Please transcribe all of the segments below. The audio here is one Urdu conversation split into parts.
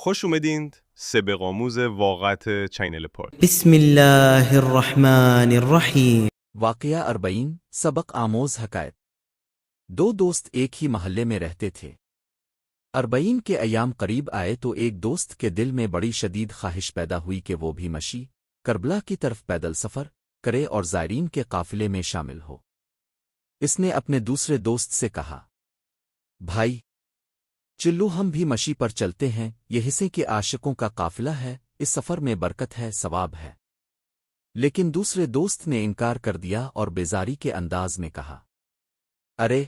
خوش اومدین سبق آموز واقعات چینل پاد. بسم اللہ الرحمن الرحیم۔ واقعہ 40 سبق آموز حکایت۔ دو دوست ایک ہی محلے میں رہتے تھے۔ 40 کے ایام قریب آئے تو ایک دوست کے دل میں بڑی شدید خواہش پیدا ہوئی کہ وہ بھی مشی کربلا کی طرف پیدل سفر کرے اور زائرین کے قافلے میں شامل ہو۔ اس نے اپنے دوسرے دوست سے کہا، بھائی چلو ہم بھی مشی پر چلتے ہیں، یہ حصے کے عاشقوں کا قافلہ ہے، اس سفر میں برکت ہے، ثواب ہے۔ لیکن دوسرے دوست نے انکار کر دیا اور بیزاری کے انداز میں کہا، ارے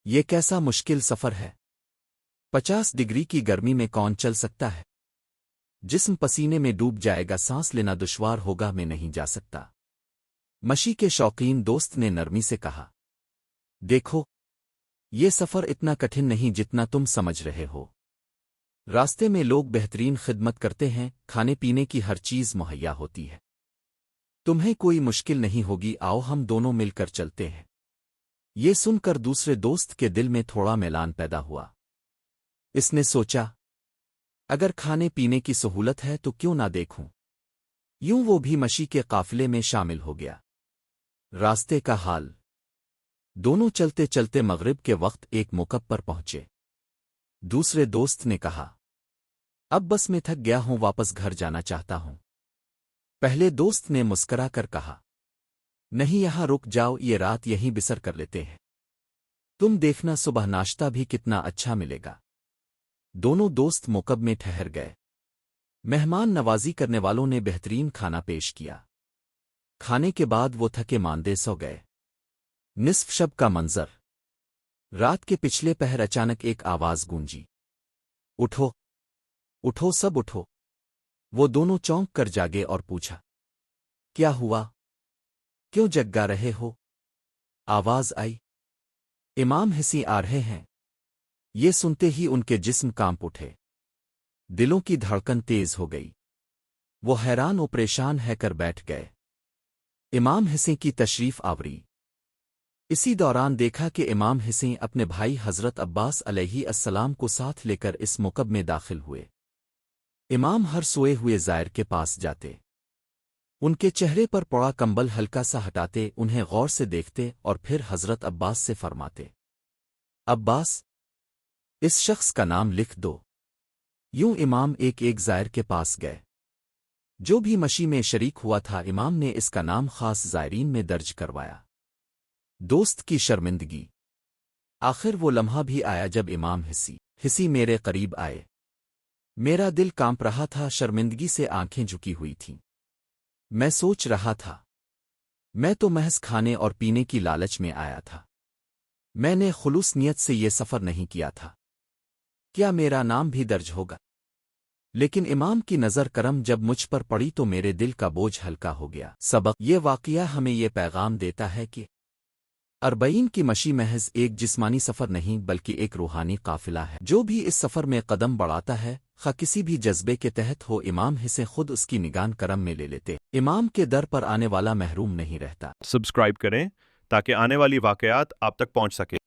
یہ کیسا مشکل سفر ہے، 50 ڈگری کی گرمی میں کون چل سکتا ہے؟ جسم پسینے میں ڈوب جائے گا، سانس لینا دشوار ہوگا، میں نہیں جا سکتا۔ مشی کے شوقین دوست نے نرمی سے کہا، دیکھو یہ سفر اتنا کٹھن نہیں جتنا تم سمجھ رہے ہو۔ راستے میں لوگ بہترین خدمت کرتے ہیں، کھانے پینے کی ہر چیز مہیا ہوتی ہے، تمہیں کوئی مشکل نہیں ہوگی، آؤ ہم دونوں مل کر چلتے ہیں۔ یہ سن کر دوسرے دوست کے دل میں تھوڑا میلان پیدا ہوا۔ اس نے سوچا، اگر کھانے پینے کی سہولت ہے تو کیوں نہ دیکھوں۔ یوں وہ بھی مشی کے قافلے میں شامل ہو گیا۔ راستے کا حال، دونوں چلتے چلتے مغرب کے وقت ایک موقع پر پہنچے۔ دوسرے دوست نے کہا، اب بس میں تھک گیا ہوں، واپس گھر جانا چاہتا ہوں۔ پہلے دوست نے مسکرا کر کہا، نہیں یہاں رک جاؤ، یہ رات یہیں بسر کر لیتے ہیں، تم دیکھنا صبح ناشتہ بھی کتنا اچھا ملے گا۔ دونوں دوست موکب میں ٹھہر گئے۔ مہمان نوازی کرنے والوں نے بہترین کھانا پیش کیا۔ کھانے کے بعد وہ تھکے ماندے سو گئے۔ نصف شب کا منظر۔ رات کے پچھلے پہر اچانک ایک آواز گونجی، اٹھو اٹھو سب اٹھو۔ وہ دونوں چونک کر جاگے اور پوچھا، کیا ہوا، کیوں جگا رہے ہو؟ آواز آئی، امام حسیں آ رہے ہیں۔ یہ سنتے ہی ان کے جسم کانپ اٹھے، دلوں کی دھڑکن تیز ہو گئی۔ وہ حیران و پریشان ہے کر بیٹھ گئے۔ امام حسیں کی تشریف آوری۔ اسی دوران دیکھا کہ امام حسیں اپنے بھائی حضرت عباس علیہ السلام کو ساتھ لے کر اس موکب میں داخل ہوئے۔ امام ہر سوئے ہوئے زائر کے پاس جاتے، ان کے چہرے پر پڑا کمبل ہلکا سا ہٹاتے، انہیں غور سے دیکھتے اور پھر حضرت عباس سے فرماتے، عباس اس شخص کا نام لکھ دو۔ یوں امام ایک ایک زائر کے پاس گئے۔ جو بھی مشی میں شریک ہوا تھا، امام نے اس کا نام خاص زائرین میں درج کروایا۔ دوست کی شرمندگی۔ آخر وہ لمحہ بھی آیا جب امام حسی میرے قریب آئے۔ میرا دل کانپ رہا تھا، شرمندگی سے آنکھیں جھکی ہوئی تھیں۔ میں سوچ رہا تھا، میں تو محض کھانے اور پینے کی لالچ میں آیا تھا، میں نے خلوص نیت سے یہ سفر نہیں کیا تھا، کیا میرا نام بھی درج ہوگا؟ لیکن امام کی نظر کرم جب مجھ پر پڑی تو میرے دل کا بوجھ ہلکا ہو گیا۔ سبق۔ یہ واقعہ ہمیں یہ پیغام دیتا ہے کہ 40 کی مشی محض ایک جسمانی سفر نہیں بلکہ ایک روحانی قافلہ ہے۔ جو بھی اس سفر میں قدم بڑھاتا ہے، خواہ کسی بھی جذبے کے تحت ہو، امام حسیں خود اس کی نگان کرم میں لے لیتے۔ امام کے در پر آنے والا محروم نہیں رہتا۔ سبسکرائب کریں تاکہ آنے والی واقعات آپ تک پہنچ سکے۔